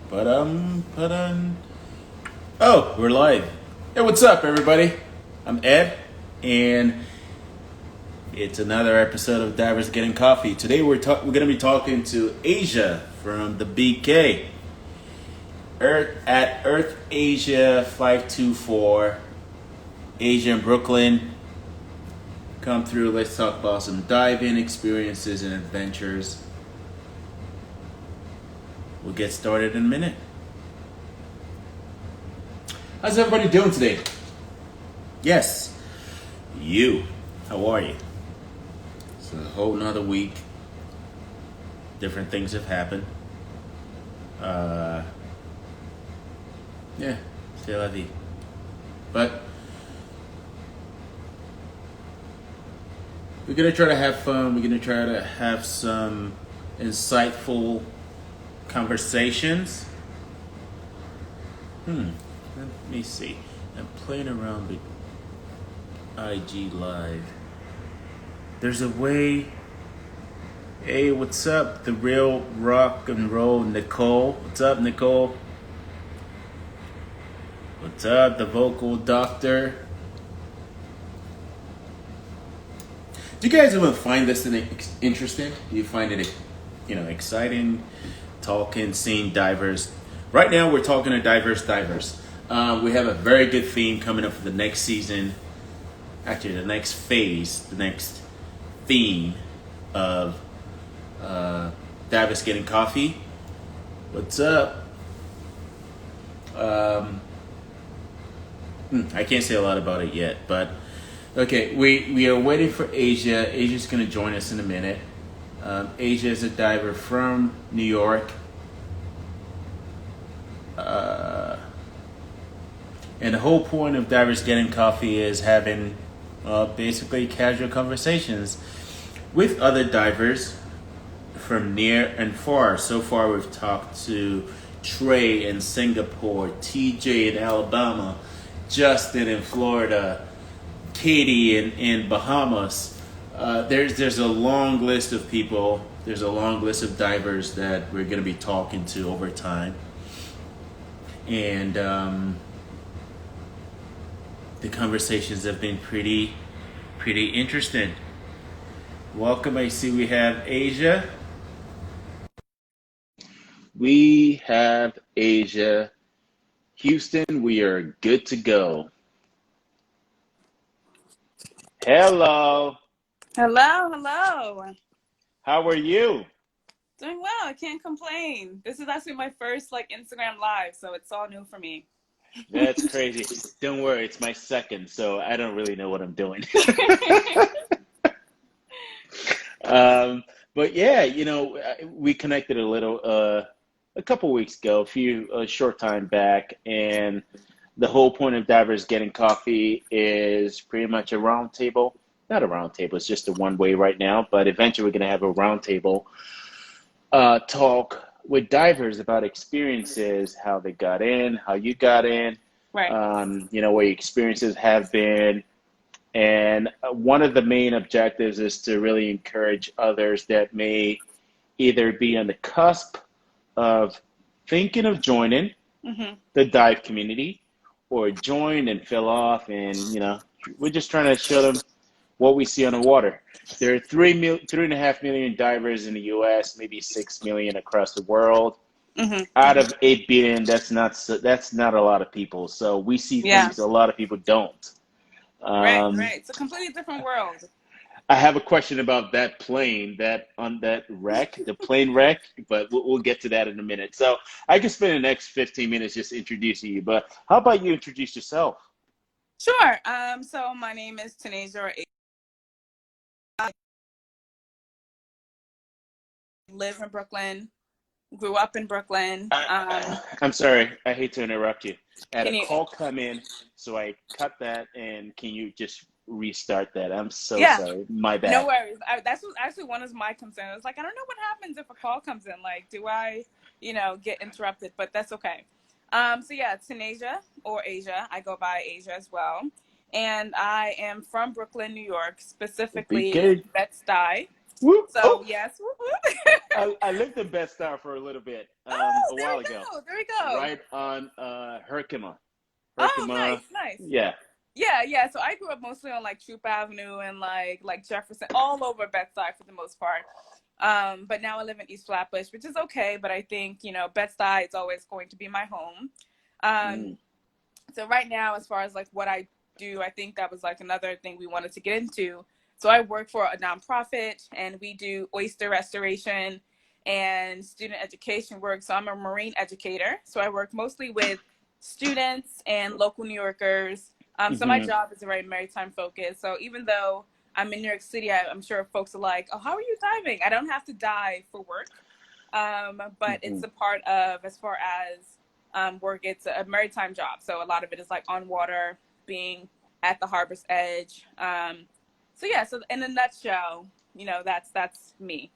But. Oh, we're live. Hey, what's up, everybody? I'm Ed, and it's another episode of Divers Getting Coffee. Today we're going to be talking to Asia from the BK. Earth Asia 524, Asia in Brooklyn. Come through. Let's talk about some diving experiences and adventures. We'll get started in a minute. How's everybody doing today? Yes, you. How are you? It's a whole nother week. Different things have happened. Yeah, c'est la vie. But we're gonna try to have fun. We're gonna try to have some insightful conversations. Let me see. I'm playing around with IG Live. There's a way. Hey, what's up? The real rock and roll Nicole. What's up, Nicole? What's up, the vocal doctor? Do you guys even find this interesting? Do you find it, exciting? Talking, seeing divers. Right now, we're talking to divers. We have a very good theme coming up for the next season. Actually, the next phase, the next theme of Divers Getting Coffee. What's up? I can't say a lot about it yet, but okay, we are waiting for Asia. Asia's going to join us in a minute. Asia is a diver from New York. And the whole point of Divers Getting Coffee is having basically casual conversations with other divers from near and far. So far, we've talked to Trey in Singapore, TJ in Alabama, Justin in Florida, Katie in Bahamas. There's a long list of people. There's a long list of divers that we're going to be talking to over time. And the conversations have been pretty interesting. Welcome. I see we have Asia. We have Asia. Houston, we are good to go. Hello. Hello. How are you? Doing well. I can't complain. This is actually my first Instagram live, so it's all new for me. That's crazy. Don't worry, it's my second, so I don't really know what I'm doing. But yeah, we connected a couple weeks ago, a short time back, and the whole point of Divers Getting Coffee is pretty much a round table. Not a round table, it's just a one way right now, but eventually we're going to have a round table talk with divers about experiences, how they got in, how you got in, Right. what your experiences have been. And one of the main objectives is to really encourage others that may either be on the cusp of thinking of joining the dive community or join and fill off. And, we're just trying to show them what we see on the water. There are 3.5 million divers in the U.S., maybe 6 million across the world. Out of 8 billion, that's not a lot of people. So we see things a lot of people don't. Right. It's a completely different world. I have a question about that plane, the plane wreck, but we'll get to that in a minute. So I can spend the next 15 minutes just introducing you, but how about you introduce yourself? Sure. So my name is Tanasia. I live in Brooklyn. Grew up in Brooklyn. I'm sorry, I hate to interrupt you. I had Can a you? call come in, so I cut that, and can you just restart that? I'm so Yeah. sorry. My No bad. worries. That's actually one of my concerns. I don't know what happens if a call comes in. Do I, get interrupted? But that's okay. So yeah, Tanasia or Asia. I go by Asia as well. And I am from Brooklyn, New York, specifically BK. Bed-Stuy. Whoop. So Oh, yes. I lived in Bed-Stuy for a little bit Oh, a there while we ago, go. There we go. right on Herkimer. Oh, Herkimer, nice, nice. yeah. Yeah, yeah. So I grew up mostly on like Troop Avenue and like Jefferson, all over Bed-Stuy for the most part. But now I live in East Flatbush, which is okay. But I think Bed-Stuy is always going to be my home. Um, Mm, so right now, as far as like what I do, I think that was like another thing we wanted to get into. So I work for a nonprofit, and we do oyster restoration and student education work. So I'm a marine educator. So I work mostly with students and local New Yorkers. So my hmm. job is very maritime focused. So even though I'm in New York City, I'm sure folks are like, "Oh, how are you diving?" I don't have to dive for work, but Hmm. it's a part of, as far as work, it's a maritime job. So a lot of it is like on water, being at the harbor's edge. So yeah, so in a nutshell, that's me.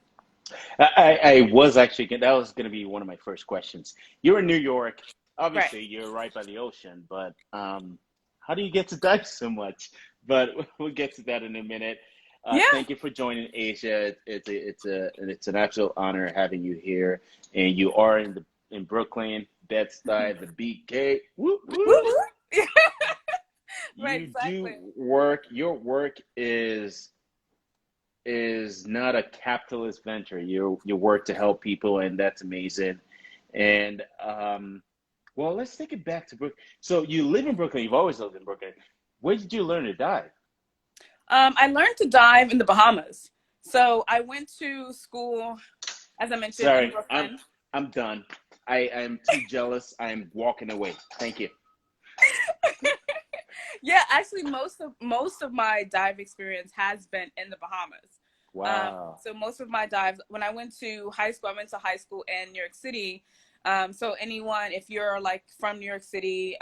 I was actually that was going to be one of my first questions. You're in New York. Right. Obviously, you're right by the ocean, but how do you get to dive so much? But we'll get to that in a minute. Yeah. Thank you for joining Asia. It's an absolute honor having you here, and you are in Brooklyn, Bed-Stuy, the BK. Woo woo. Woo-hoo. Right, You exactly. do work. Your work is not a capitalist venture. You work to help people, and that's amazing. And well, let's take it back to Brooklyn. So you live in Brooklyn. You've always lived in Brooklyn. Where did you learn to dive? I learned to dive in the Bahamas. So I went to school, as I mentioned, in Sorry, Brooklyn. I'm done. I am too jealous. I'm walking away. Thank you. Yeah, actually, most of my dive experience has been in the Bahamas. Wow. So most of my dives, when I went to high school, I went to high school in New York City. So anyone, if you're like from New York City,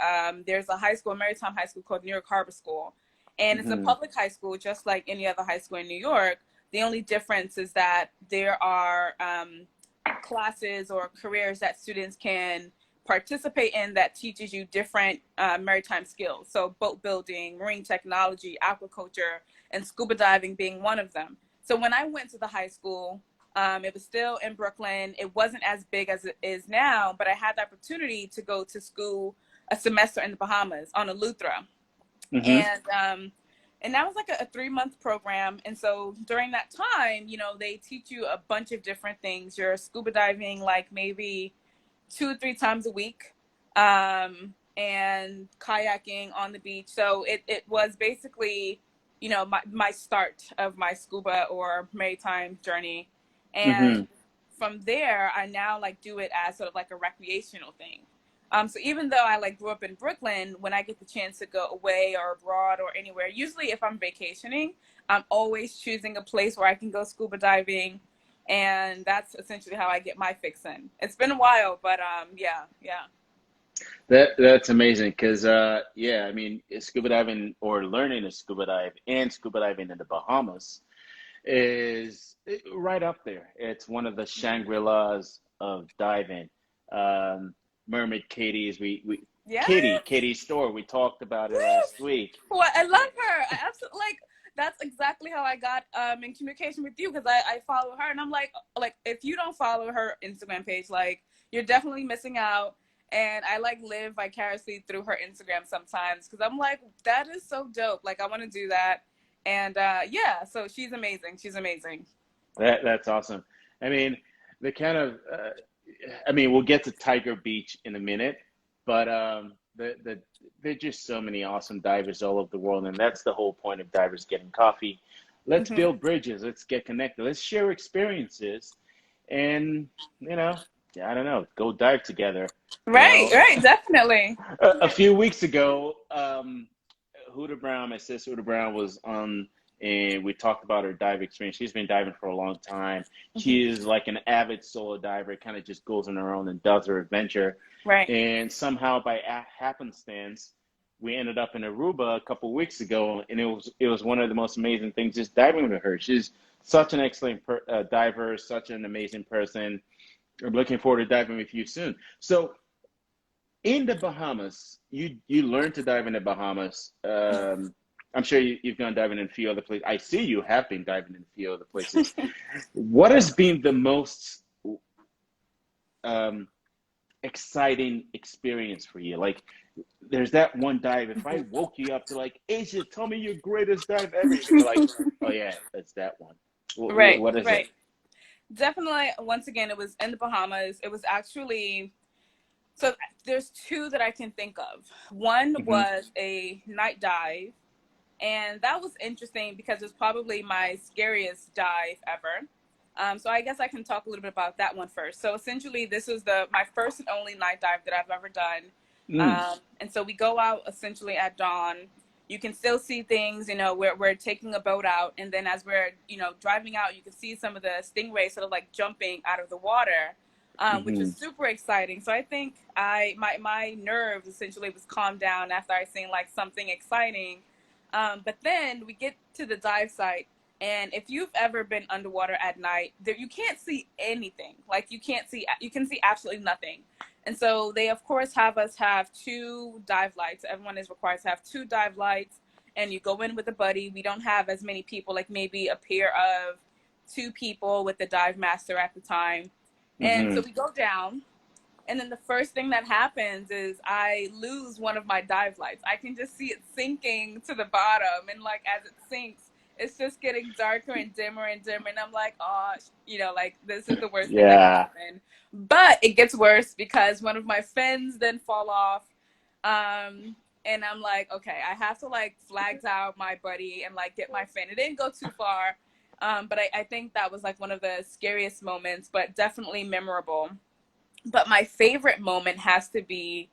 there's a high school, a maritime high school called New York Harbor School, and it's a Hmm. public high school, just like any other high school in New York. The only difference is that there are classes or careers that students can participate in that teaches you different maritime skills. So boat building, marine technology, aquaculture, and scuba diving being one of them. So when I went to the high school, it was still in Brooklyn. It wasn't as big as it is now, but I had the opportunity to go to school a semester in the Bahamas on a Luthra, Hmm. and that was like a 3 month program. And so during that time, they teach you a bunch of different things. You're scuba diving like maybe 2 or 3 times a week, and kayaking on the beach. So it was basically, my start of my scuba or maritime journey. And Hmm. from there, I now like do it as sort of like a recreational thing. So even though I like grew up in Brooklyn, when I get the chance to go away or abroad or anywhere, usually if I'm vacationing, I'm always choosing a place where I can go scuba diving, and that's essentially how I get my fix in. It's been a while, but yeah, yeah. That's amazing because yeah, I mean, scuba diving or learning to scuba dive and scuba diving in the Bahamas is right up there. It's one of the Shangri-Las of diving. Um, Mermaid Katie's, Yeah. Katie's store. We talked about it last week. Well, I love her. I absolutely like. That's exactly how I got in communication with you, because I follow her, and I'm like if you don't follow her Instagram page, like you're definitely missing out. And I like live vicariously through her Instagram sometimes, because I'm like, that is so dope. Like I want to do that. And yeah, so she's amazing. She's amazing. That's awesome. I mean, the kind of I mean, we'll get to Tiger Beach in a minute, but there's just so many awesome divers all over the world, and that's the whole point of divers getting coffee. Let's Hmm. build bridges. Let's get connected. Let's share experiences, and you know, I don't know, go dive together. You Right, know, right, definitely. a few weeks ago, Huda Brown, my sister Huda Brown, was on, and we talked about her dive experience. She's been diving for a long time. Hmm. She is like an avid solo diver, kind of just goes on her own and does her adventure. Right. And somehow, by happenstance, we ended up in Aruba a couple weeks ago, and it was one of the most amazing things just diving with her. She's such an excellent diver, such an amazing person. I'm looking forward to diving with you soon. So in the Bahamas, you learn to dive in the Bahamas. I'm sure you've gone diving in a few other places. I see you have been diving in a few other places. What has been the most um, exciting experience for you? Like, there's that one dive. If I woke you up to like, Asia, tell me your greatest dive ever, you're gonna be like, oh yeah, that's that one. Right, What is it? right. Definitely, once again, it was in the Bahamas. It was actually, so there's two that I can think of. One Hmm. was a night dive, and that was interesting because it's probably my scariest dive ever. So I guess I can talk a little bit about that one first. So essentially, this is the my first and only night dive that I've ever done. Mm. And so we go out essentially at dawn. You can still see things, you know, we're taking a boat out, and then as we're, you know, driving out, you can see some of the stingrays sort of like jumping out of the water, which Hmm. was super exciting. So I think my nerves essentially was calmed down after I seen like something exciting. But then we get to the dive site, and if you've ever been underwater at night, there you can't see anything. Like you can see absolutely nothing. And so they of course have us have two dive lights. Everyone is required to have two dive lights, and you go in with a buddy. We don't have as many people, like maybe a pair of two people with the dive master at the time. And Hmm. so we go down, and then the first thing that happens is I lose one of my dive lights. I can just see it sinking to the bottom. And like as it sinks, it's just getting darker and dimmer and dimmer. And I'm like, oh, you know, like this is the worst thing that can Yeah. happen. But it gets worse because one of my fins then fall off. And I'm like, okay, I have to like flag out my buddy and like get my fin. It didn't go too far. But I think that was like one of the scariest moments, but definitely memorable. But my favorite moment has to be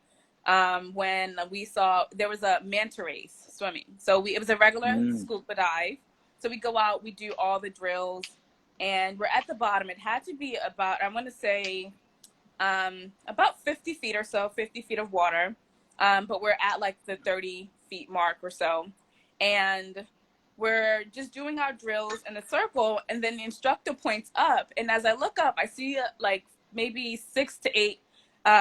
when we saw there was a manta race swimming. So it was a regular Mm. scuba dive. So we go out, we do all the drills, and we're at the bottom. It had to be about, I want to say, about 50 feet or so, 50 feet of water. But we're at like the 30 feet mark or so. And we're just doing our drills in a circle. And then the instructor points up. And as I look up, I see like maybe 6 to 8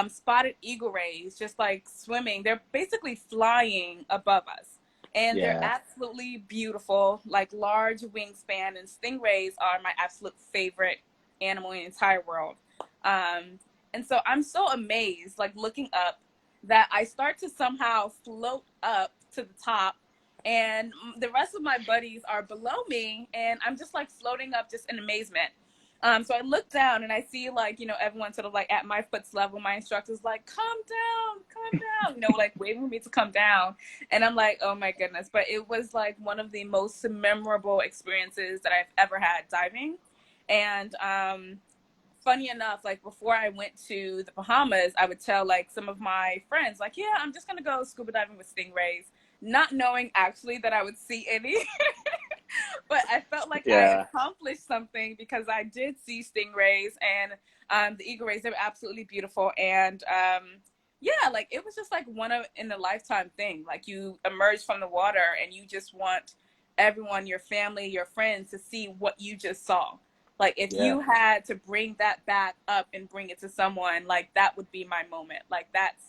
spotted eagle rays just like swimming. They're basically flying above us. And they're Yeah. absolutely beautiful, like large wingspan. And stingrays are my absolute favorite animal in the entire world. Um, and so I'm so amazed, like looking up, that I start to somehow float up to the top, and the rest of my buddies are below me, and I'm just like floating up just in amazement. So I look down and I see like, you know, everyone sort of like at my foot's level. My instructor's like, come down, you know, like waving for me to come down. And I'm like, oh my goodness. But it was like one of the most memorable experiences that I've ever had diving. And funny enough, like before I went to the Bahamas, I would tell like some of my friends, like, yeah, I'm just gonna go scuba diving with stingrays, not knowing actually that I would see any. But I felt like I Yeah. accomplished something because I did see stingrays, and the eagle rays. They were absolutely beautiful, and yeah, like it was just like one of in a lifetime thing. Like you emerge from the water and you just want everyone, your family, your friends, to see what you just saw. Like if Yeah. you had to bring that back up and bring it to someone, like that would be my moment. Like that's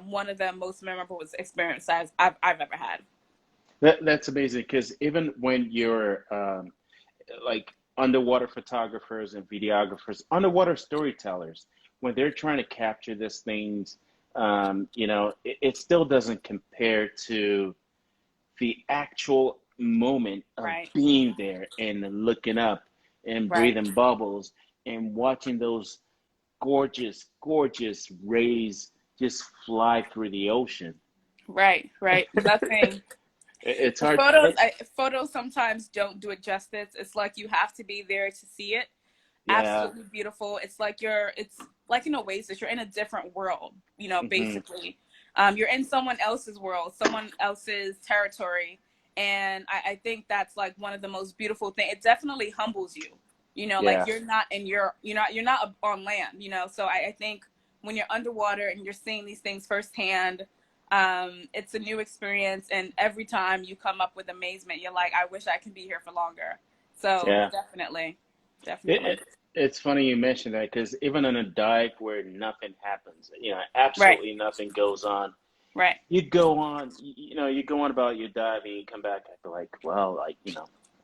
one of the most memorable experiences I've ever had. That's amazing because even when you're like underwater photographers and videographers, underwater storytellers, when they're trying to capture these things, it still doesn't compare to the actual moment of Right, being there and looking up and right, breathing bubbles and watching those gorgeous, gorgeous rays just fly through the ocean. right, right. Nothing. It's The hard. photos sometimes don't do it justice. It's like you have to be there to see it. Yeah. Absolutely beautiful. It's like an oasis. You're in a different world, you know, Hmm. basically. You're in someone else's world, someone else's territory. And I think that's like one of the most beautiful things. It definitely humbles you, you know, like Yeah. you're not in your, you're not on land, you know? So I think when you're underwater and you're seeing these things firsthand, it's a new experience. And every time you come up with amazement, you're like, I wish I could be here for longer. So Yeah. definitely, It, definitely. it, it's funny you mentioned that because even on a dive where nothing happens, Right, absolutely nothing goes on, Right. you'd go on, you go on about your diving, you come back, I'd be like, well, like,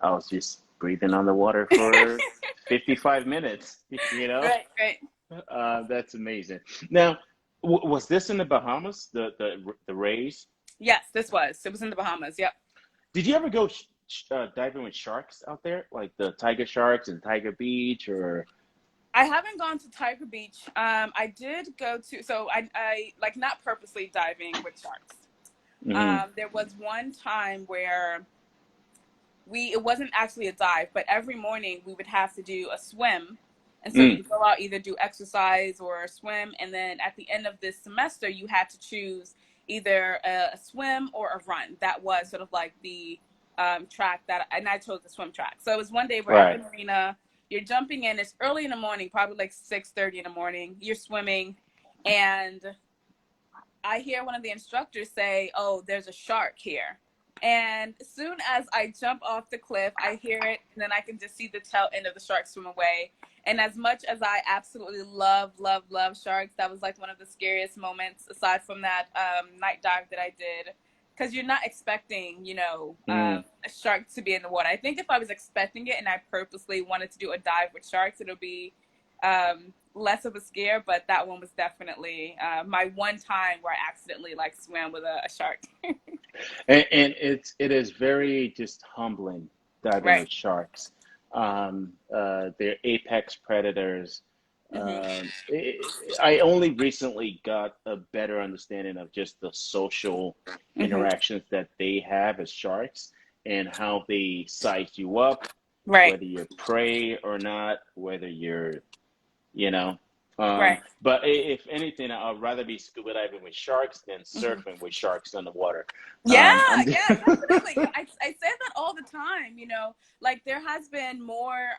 I was just breathing on the water for 55 minutes, you know? Right. Right. That's amazing. Now, was this in the Bahamas, the rays? Yes, it was in the Bahamas. Yep. Did you ever go diving with sharks out there, like the tiger sharks and Tiger Beach, or? I haven't gone to Tiger Beach. I did go to, so I like not purposely diving with sharks. Hmm. There was one time where it wasn't actually a dive, but every morning we would have to do a swim. And so Mm. you go out, either do exercise or swim. And then at the end of this semester, you had to choose either a swim or a run. That was sort of like the track and I chose the swim track. So it was one day we're at the Right. marina, you're jumping in, it's early in the morning, probably like 6:30 in the morning, you're swimming, and I hear one of the instructors say, "Oh, there's a shark here." And as soon as I jump off the cliff, I hear it, and then I can just see the tail end of the shark swim away. And as much as I absolutely love, love, love sharks, that was like one of the scariest moments, aside from that night dive that I did, because you're not expecting, Mm. a shark to be in the water. I think if I was expecting it and I purposely wanted to do a dive with sharks, it'll be less of a scare, but that one was definitely my one time where I accidentally like swam with a shark. And it is very just humbling diving Right. with sharks. They're apex predators. Hmm. I only recently got a better understanding of just the social Hmm. interactions that they have as sharks and how they size you up, Right. whether you're prey or not, whether you're, you know. Right. But if anything, I'd rather be scuba diving with sharks than Hmm. surfing with sharks on the water. Yeah, I'm yeah, definitely. I say that all the time, like there has been more,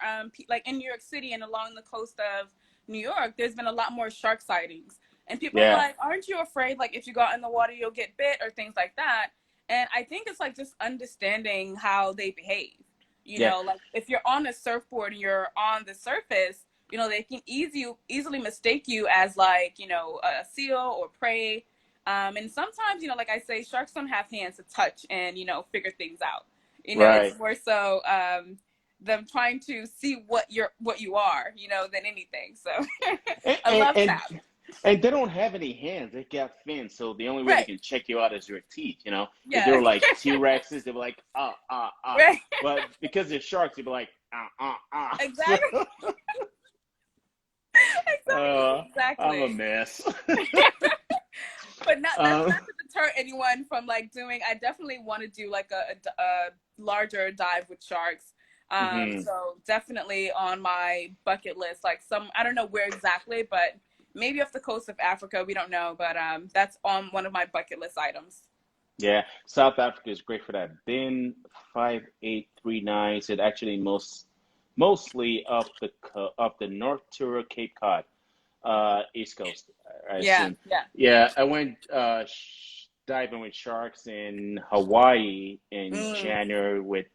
like in New York City and along the coast of New York, there's been a lot more shark sightings. And people are yeah, like, aren't you afraid, like, if you go out in the water, you'll get bit or things like that? And I think it's like just understanding how they behave. yeah, Like if you're on a surfboard and you're on the surface, they can easily mistake you as like, a seal or prey, and sometimes, like I say, sharks don't have hands to touch and, figure things out. It's right. more so them trying to see what you are, than anything. So And, I and love and that. and they don't have any hands. They got fins, so the only way they Right. can check you out is your teeth. If they Yeah. were like T-Rexes, they'd be like Right. But because they're sharks, they'd be like So, Exactly. Exactly. I'm a Exactly. mess. But that's um, not to deter anyone from like doing. I definitely want to do like a larger dive with sharks. mhm. So definitely on my bucket list. Like I don't know where exactly, but maybe off the coast of Africa. We don't know, but that's on one of my bucket list items. Yeah, South Africa is great for that. Been 5839. It actually mostly up the North Tour Cape Cod, East Coast, I Yeah, assume. yeah. Yeah, I went diving with sharks in Hawaii in Mm. January with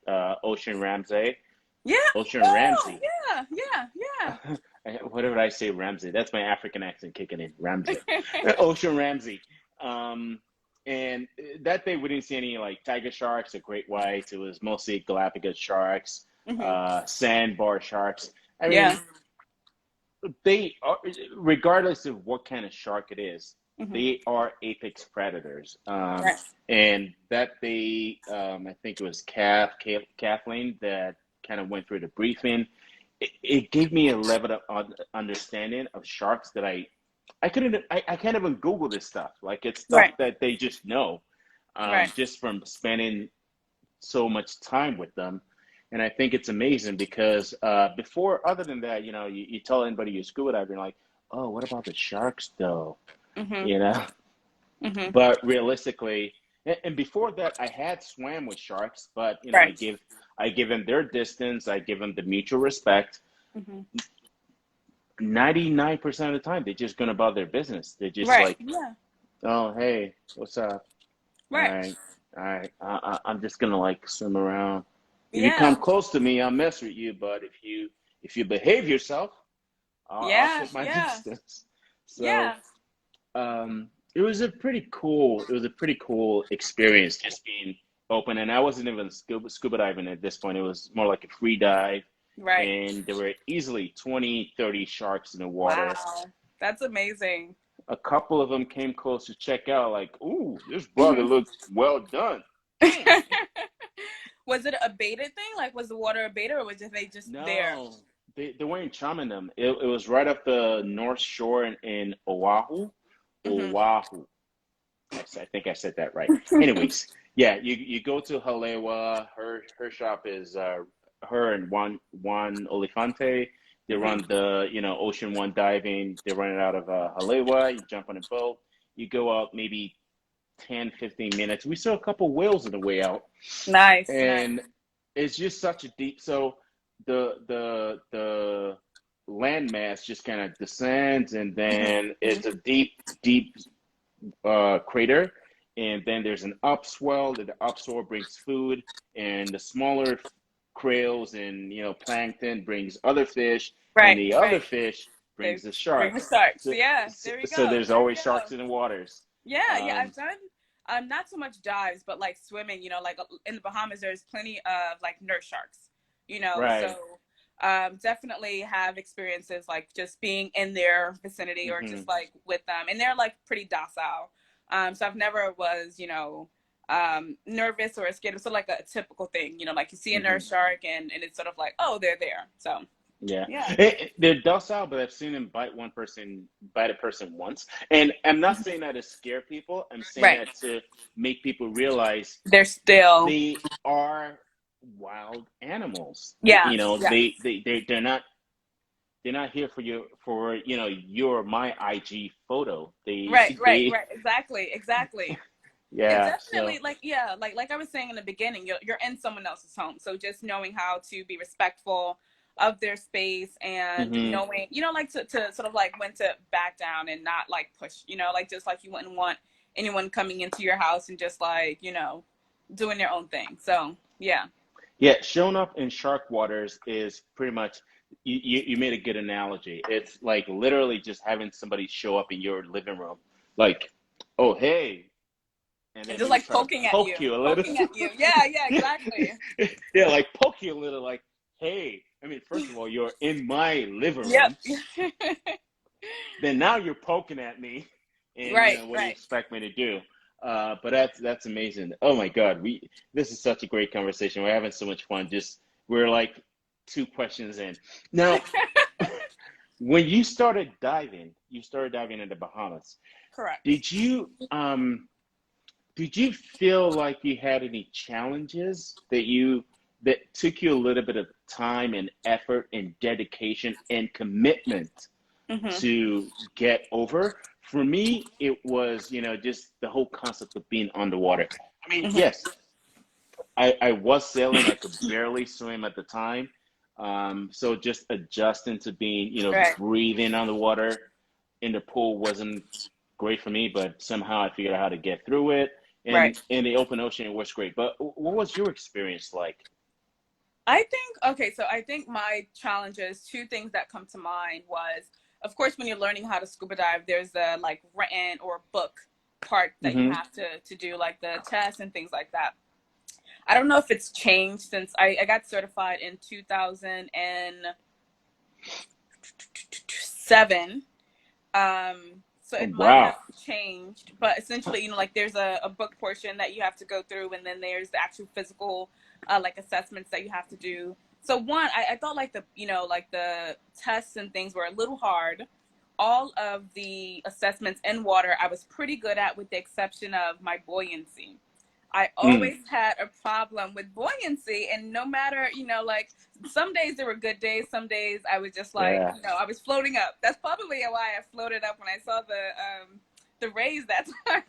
Ocean Ramsey. Yeah. Ocean Oh, Ramsey. yeah, yeah, What did I say? Ramsey. That's my African accent kicking in. Ramsey. yeah. Ocean Ramsey. Um, and that day we didn't see any like tiger sharks or great whites. It was mostly Galapagos sharks, Hmm. sandbar sharks. I Yeah. mean, they are, regardless of what kind of shark it is, Hmm. they are apex predators. Right. And I think it was Kathleen, that kind of went through the briefing. It gave me a level of understanding of sharks that I can't even Google this stuff. Like it's stuff Right. that they just know, Right. just from spending so much time with them. And I think it's amazing because other than that, you tell anybody you're scuba diving, like, oh, what about the sharks though? Hmm. You know, Hmm. but realistically, and before that, I had swam with sharks, but Right. I give them their distance, I give them the mutual respect. Hmm. 99% of the time, they're just going about their business. They're just Right. like, Yeah. oh, hey, what's up? All Right. right, all right. I'm just gonna like swim around. If you come Yeah. close to me, I'll mess with you. But if you behave yourself, I'll Yeah. keep my Yeah. distance. So Yeah. um, it was a pretty cool experience just being open. And I wasn't even scuba diving at this point. It was more like a free dive. Right. And there were easily 20, 30 sharks in the water. Wow. That's amazing. A couple of them came close to check out, like, ooh, this brother looks well done. Mm. Was it a baited thing? Like, was the water a baited, or was they just there? No, they weren't charming them. It was right up the North Shore in Oahu. Hmm. Oahu. I think I said that right. Anyways, yeah, you go to Halewa. Her shop is her and Juan Olifante. They Hmm. run the Ocean One diving. They run it out of Halewa. You jump on a boat. You go out maybe 10, 15 minutes. We saw a couple whales on the way out, Nice, nice. and it's just such a deep. So the landmass just kind of descends, and then Hmm. it's a deep crater, and then there's an upswell that the upswell brings food, and the smaller krill and plankton brings other fish, and Right, the other right. fish They brings the bring the sharks. sharks. So, Yeah, so, there you so go. there's There you always go. sharks in the waters. Yeah, yeah, Um, I've done not so much dives, but like swimming, like in the Bahamas there's plenty of like nurse sharks, so right. definitely have experiences like just being in their vicinity or Hmm. just like with them, and they're like pretty docile. So I've never was, nervous or scared. So like a typical thing, like you see a Hmm. nurse shark and it's sort of like, oh, they're there. So Yeah, yeah. they're docile, but I've seen them bite a person once. And I'm not saying that to scare people. I'm saying Right. that to make people realize They're still, they are wild animals. yeah, yeah. They're not here for your my IG photo. They Right, right, they right. Exactly, exactly. And yeah. So definitely, like, yeah, like I was saying in the beginning, you're in someone else's home, so just knowing how to be respectful of their space and hmm knowing, like to sort of like when to back down and not like push, like just like you wouldn't want anyone coming into your house and just like doing their own thing. So yeah. yeah, showing up in shark waters is pretty much you made a good analogy. It's like literally just having somebody show up in your living room, like, oh hey, and And then just maybe like try to poking at you, poke you a little. poking at you. Yeah, yeah, exactly. Yeah, like poke you a little, like, hey, I mean, first of all, you're in my living Yep. room. Then now you're poking at me, and Right, what do you right. expect me to do? But that's amazing. Oh my God, we this is such a great conversation. We're having so much fun. Just we're like two questions in. Now, when you started diving in the Bahamas. Correct. Did you did you feel like you had any challenges that took you a little bit of time and effort and dedication and commitment Hmm. to get over? For me, it was, just the whole concept of being underwater. I mean, Hmm. yes, I was sailing. I could barely swim at the time. So just adjusting to being, Right, breathing underwater in the pool wasn't great for me, but somehow I figured out how to get through it. right. And in the open ocean, it was great. But what was your experience like? I think, okay, so I think my challenges, two things that come to mind was, of course, when you're learning how to scuba dive, there's the like written or book part that you Hmm. have to do, like the tests and things like that. I don't know if it's changed since I got certified in 2007. So Oh, it might have wow. changed, but essentially, like there's a book portion that you have to go through, and then there's the actual physical, like assessments that you have to do. So one, I thought like like the tests and things were a little hard. All of the assessments in water, I was pretty good at, with the exception of my buoyancy. I Mm, always had a problem with buoyancy, and no matter, like some days there were good days, some days I was just like, yeah. I was floating up. That's probably why I floated up when I saw the rays that time.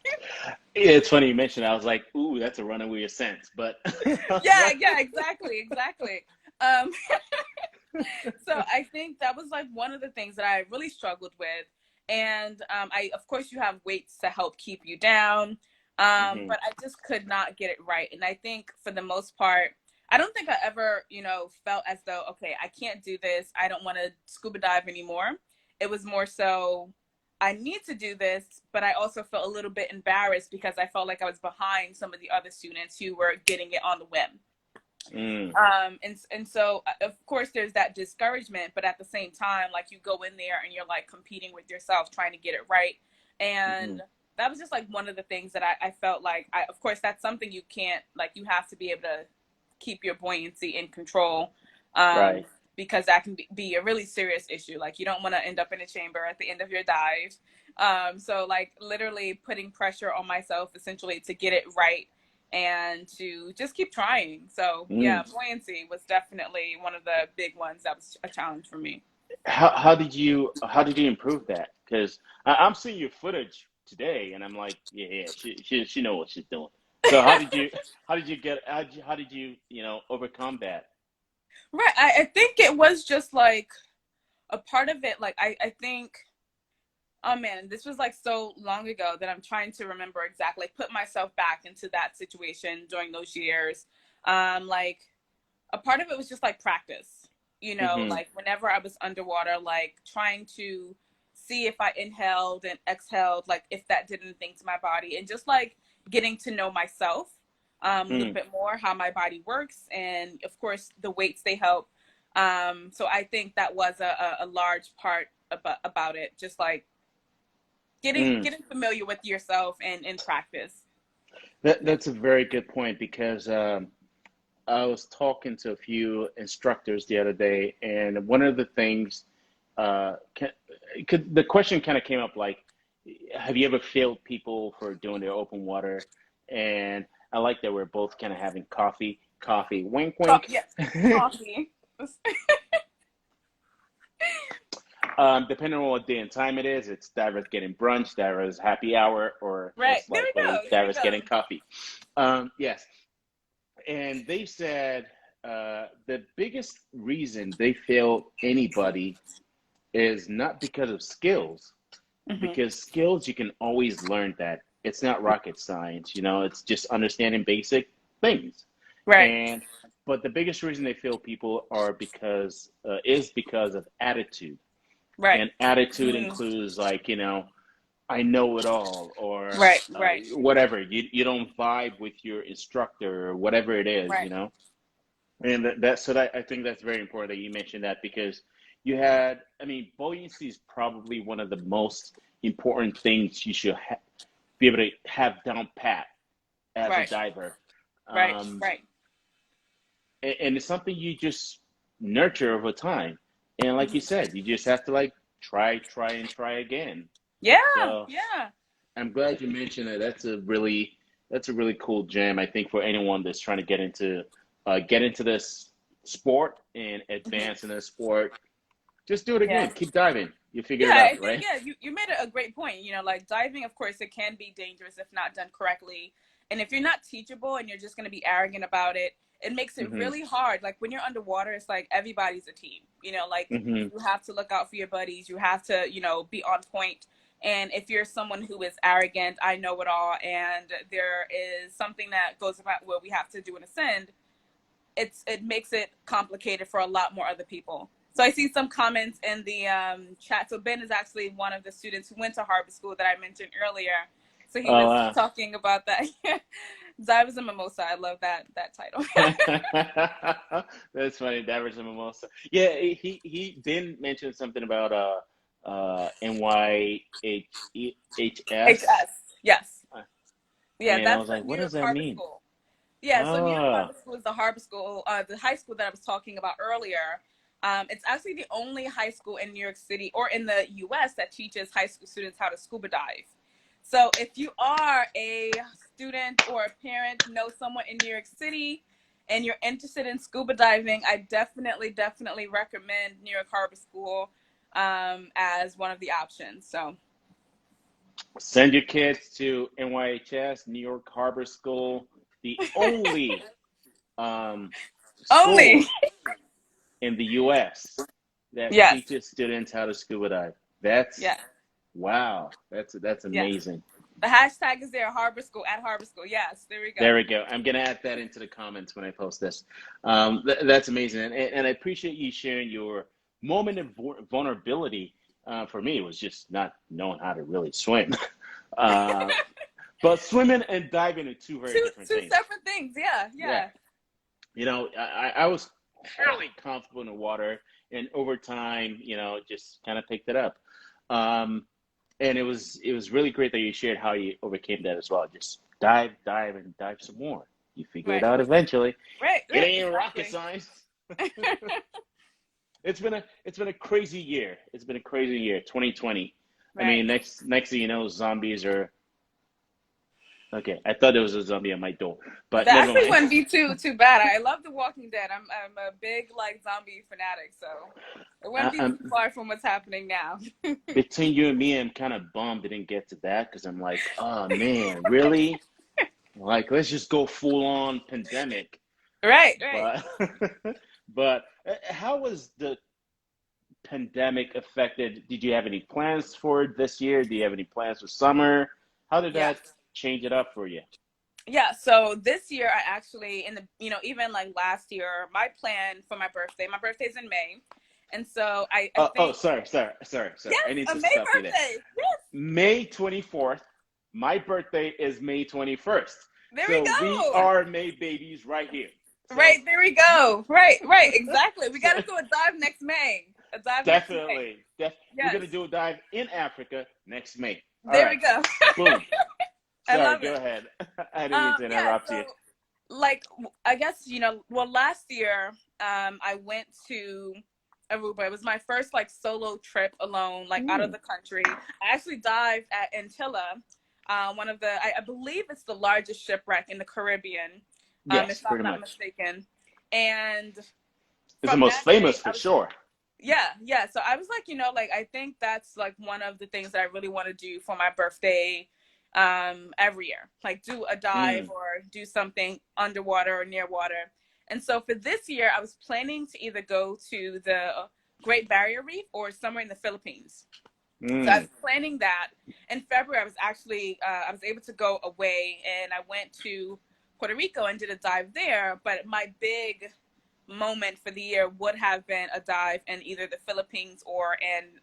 Yeah, it's funny you mentioned that. I was like, ooh, that's a runaway ascent. But Yeah, yeah, exactly, exactly. Um, so I think that was like one of the things that I really struggled with. And I, of course, you have weights to help keep you down, hmm but I just could not get it right. And I think for the most part, I don't think I ever, felt as though, okay, I can't do this. I don't want to scuba dive anymore. It was more so, I need to do this, but I also felt a little bit embarrassed because I felt like I was behind some of the other students who were getting it on the whim. Mm. And so of course there's that discouragement, but at the same time, like you go in there and you're like competing with yourself, trying to get it right. Mm-hmm. And that was just like one of the things that I felt like of course that's something you can't, like you have to be able to keep your buoyancy in control. Um, Right. because that can be a really serious issue. Like you don't want to end up in a chamber at the end of your dive. So like literally putting pressure on myself essentially to get it right and to just keep trying. So yeah, Mm. buoyancy was definitely one of the big ones that was a challenge for me. How did you improve that? Because I'm seeing your footage today, and I'm like, yeah, yeah, she know what she's doing. So how did you overcome that? Right. I think it was just like a part of it. Like I think, oh man, this was like so long ago that I'm trying to remember exactly, put myself back into that situation during those years. Like a part of it was just like practice, Mm-hmm. like whenever I was underwater, like trying to see if I inhaled and exhaled, like if that did anything to my body, and just like getting to know myself a little Mm. bit more, how my body works, and of course the weights they help. So I think that was a large part about it, just like Mm. getting familiar with yourself and in practice. Yeah. That's a very good point because I was talking to a few instructors the other day, and one of the things, the question kind of came up like, have you ever failed people for doing their open water? And I like that we're both kind of having coffee, wink, wink. Yes, coffee. Depending on what day and time it is, it's divers getting brunch, divers happy hour, or Right. most There we go. likely There we divers getting go. coffee. Yes. And they said the biggest reason they fail anybody is not because of skills, Hmm. because skills you can always learn that. It's not rocket science, it's just understanding basic things. Right. And but the biggest reason they fail people is because of attitude. Right. And attitude Mm. includes like, I know it all, or Right. Right. whatever. You don't vibe with your instructor or whatever it is, Right. And that I think that's very important that you mentioned that because buoyancy is probably one of the most important things you should be able to have down pat as a Right. diver. Right. Um, Right. and it's something you just nurture over time. And like you Mhm. said, you just have to like try, and try again. Yeah. So Yeah. I'm glad you mentioned that. That's a really cool gem. I think for anyone that's trying to get into this sport and Hmm. advance in this sport, just do it Yeah. again. Keep diving. You figure it Yeah, I out, think right? yeah, you made a great point. Like diving, of course, it can be dangerous if not done correctly. And if you're not teachable and you're just going to be arrogant about it, it makes it Mm-hmm. really hard. Like when you're underwater, it's like everybody's a team. Like Mm-hmm. you have to look out for your buddies. You have to, be on point. And if you're someone who is arrogant, I know it all, and there is something that goes about where we have to do an ascend, it makes it complicated for a lot more other people. So I see some comments in the chat. So Ben is actually one of the students who went to Harvard School that I mentioned earlier. So he was Oh, talking about that. Divers and Mimosa. I love that title. that's funny. Divers and Mimosa. Yeah, he did mention something about NYHS, HS. Yes. Yeah, and I that's was like, the New what does York that Harbor mean? School. Yeah, so New York Ah. Harbor School is the harbor school, the high school that I was talking about earlier. It's actually the only high school in New York City or in the US that teaches high school students how to scuba dive. So if you are a student or a parent, know someone in New York City, and you're interested in scuba diving, I definitely, definitely recommend New York Harbor School as one of the options. So Send your kids to NYHS, New York Harbor School, the only only, school in the U.S. that yes, teaches students how to scuba dive. That's yeah, wow. That's yes. amazing. The hashtag is there, Harbor School, at Harbor School. Yes, there we There go. we go. I'm gonna add that into the comments when I post this. That's amazing, and I appreciate you sharing your moment of vulnerability For me, it was just not knowing how to really swim. uh, but swimming and diving are two very different Two things. separate things. Yeah, Yeah. yeah. I was fairly comfortable in the water, and over time, just kind of picked it up. Um, and it was really great that you shared how you overcame that as well. Just dive, and dive some more. You figure it Right. out eventually. Right, It right, ain't rocket exactly. science. It's been a crazy year. It's been a crazy year, 2020. I mean, Right. next thing you know, zombies are okay. I thought there was a zombie at my door, but That never actually mind. wouldn't be too bad. I love The Walking Dead. I'm a big like zombie fanatic, so it wouldn't be I'm too far from what's happening now. between you and me. I'm kind of bummed it didn't get to that because I'm like, oh man, really? Like, let's just go full on pandemic. Right, right. But but how was the pandemic affected? Did you have any plans for this year? Do you have any plans for summer? How did Yeah. that change it up for you? Yeah, so this year I actually in the even like last year, my birthday's in May. And so I Oh, think sorry. yes, I need a to May stop you there. birthday. Yes. May 24th. My birthday is May 21st. There we So we go. are May babies right here. So Right, there we go. Right, right, exactly. We so got to do a dive next May. A dive next May. definitely. We're Yes. gonna do a dive in Africa next May. All There we right. go. Boom. I Sorry, love go it. ahead. I didn't mean to Yeah, interrupt you. so like I guess, well last year I went to Aruba. It was my first like solo trip alone, like out of Mm, the country. I actually dived at Antilla, one of the I believe it's the largest shipwreck in the Caribbean, yes, if I'm pretty not much. mistaken. And It's the from most that famous day, for sure. yeah, yeah. So I was like, like I think that's like one of the things that I really want to do for my birthday every year. Like do a dive Mm, or do something underwater or near water. And so for this year, I was planning to either go to the Great Barrier Reef or somewhere in the Philippines. So I mm. was planning that. In February, I was actually I was able to go away and I went to Puerto Rico and did a dive there. But my big moment for the year would have been a dive in either the Philippines or in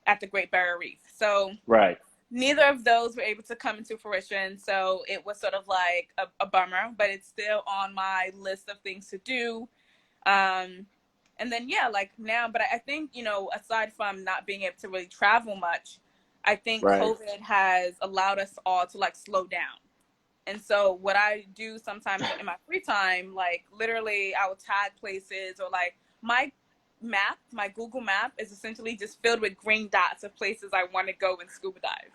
at the Great Barrier Reef. So Right. neither of those were able to come into fruition. So it was sort of like a bummer, but it's still on my list of things to do. Um, and then yeah, like now, but I think aside from not being able to really travel much, I think Right. COVID has allowed us all to like slow down. And so what I do sometimes in my free time, like literally I will tag places or like my Google map is essentially just filled with green dots of places I want to go and scuba dive.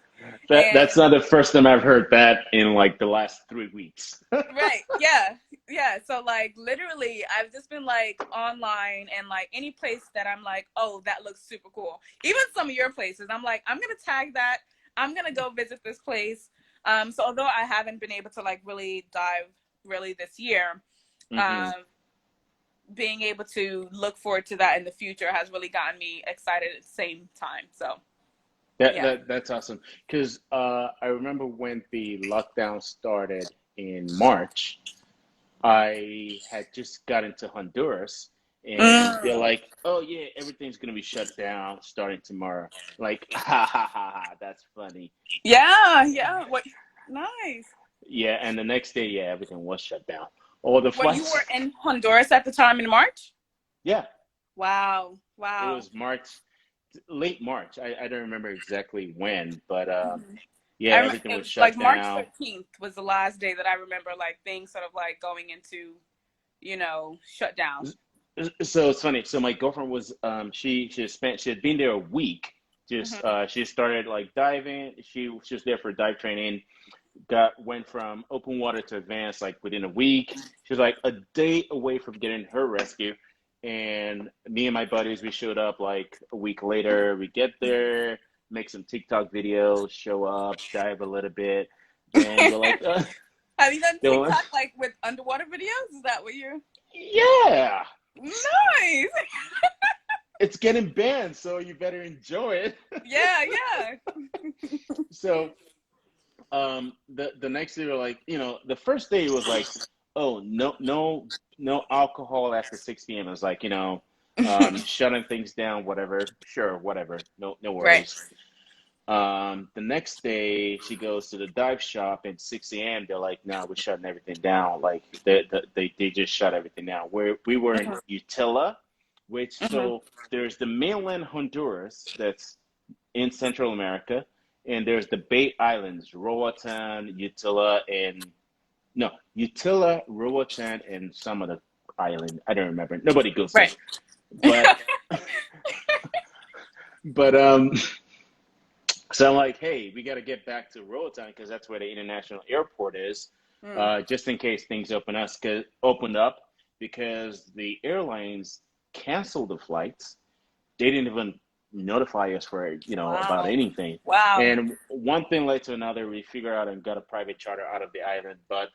That's And not the first time I've heard that in like the last 3 weeks. right, yeah, yeah. So like literally I've just been like online and like any place that I'm like, oh, that looks super cool. Even some of your places, I'm like, I'm gonna tag that. I'm gonna go visit this place. So although I haven't been able to like really dive really this year, Hmm. um, being able to look forward to that in the future has really gotten me excited at the same time. So yeah. That's awesome. Because I remember when the lockdown started in March, I had just got into Honduras, and they're Mm. like, "Oh yeah, everything's gonna be shut down starting tomorrow." Like, ha ha ha ha, that's funny. Yeah, yeah. What nice. Yeah, and the next day, yeah, everything was shut down. All the What, you were flights. in Honduras at the time in March? Yeah, Wow. it Wow. was March, late March. I don't remember exactly when, but Mhm. yeah, I remember everything it was was like shut March down. 13th was the last day that I remember like things sort of like going into, shut down. So it's funny. So my girlfriend was she had been there a week. Just Hmm. she started like diving. She was there for dive training. Went from open water to advanced like within a week. She was like a day away from getting her rescue. And me and my buddies, we showed up like a week later. We get there, make some TikTok videos, show up, dive a little bit. Then we're like, Have you done they're like, TikTok like with underwater videos? Is that what you're yeah, nice? it's getting banned, so you better enjoy it. Yeah, yeah. So the next day we're like, the first day was like, oh, no alcohol after 6 p.m. It was like, shutting things down, whatever. Sure, whatever. No Right. worries. The next day, she goes to the dive shop at 6 a.m. They're like, "No, we're shutting everything down." Like they just shut everything down. We were in Hmm. Utila, which Hmm. so there's the mainland Honduras that's in Central America, and there's the Bay Islands, Roatan, Utila, and no, Utila, Roatan, and some other island. I don't remember. Nobody goes there, Right. but but so I'm like, hey, we got to get back to Roatan because that's where the international airport is, Mm. just in case things opened up because the airlines canceled the flights. They didn't even notify us for about Wow. anything. Wow. And one thing led to another. We figured out and got a private charter out of the island. But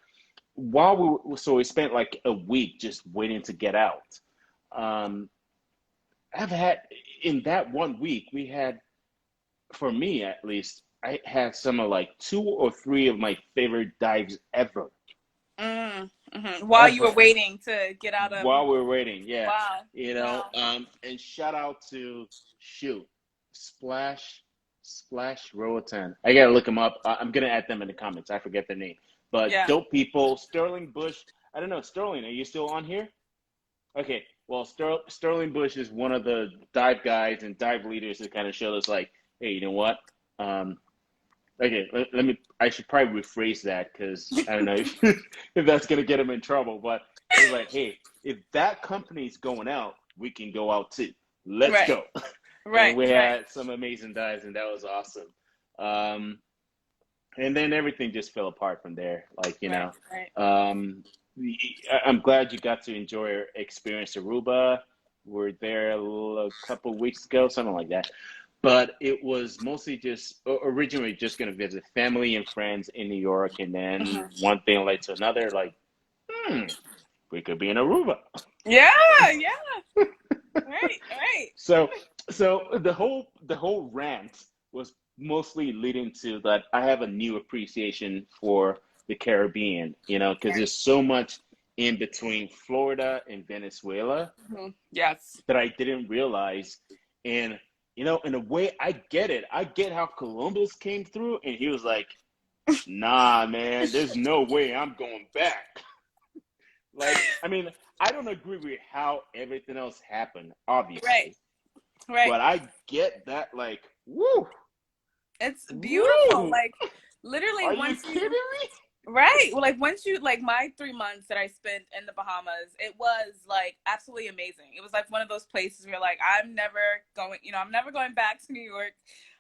we spent like a week just waiting to get out. Um, I've had in that one week we had for me at least, I had some of like two or three of my favorite dives ever, Mm. Hmm. While you were ever. waiting to get out of. While we were waiting, yeah, Wow. Wow. and shout out to shoot, Splash, Splash Roatan. I gotta look them up. I'm gonna add them in the comments. I forget their name, but Yeah. dope people. Sterling Bush. I don't know, Sterling. Are you still on here? Okay. Well, Sterling Bush is one of the dive guys and dive leaders that kind of showed us like, hey, you know what? Um, Okay, let me. I should probably rephrase that because I don't know if, if that's gonna get him in trouble. But it was like, hey, if that company's going out, we can go out too. Let's Right. go. And Right. we Right. had some amazing dives, and that was awesome. Um, and then everything just fell apart from there. Right. Right. Um, I'm glad you got to enjoy your experience Aruba. We're there a couple weeks ago, something like that, but it was mostly just originally just going to visit family and friends in New York, and then Hmm. one thing led to another. Like, hmm, we could be in Aruba. Yeah. Yeah. Right. Right. So, so the whole rant was mostly leading to that. I have a new appreciation for the Caribbean, because Right. there's so much in between Florida and Venezuela Hmm. Yes. that I didn't realize. And, in a way, I get it. I get how Columbus came through and he was like, nah, man, there's no way I'm going back. Like, I mean, I don't agree with how everything else happened, Right. obviously, Right. but I get that, like, woo, It's beautiful. woo. Like literally Are you once kidding you me? right. Well, like once you like my 3 months that I spent in the Bahamas, it was like absolutely amazing. It was like one of those places where like I'm never going back to New York.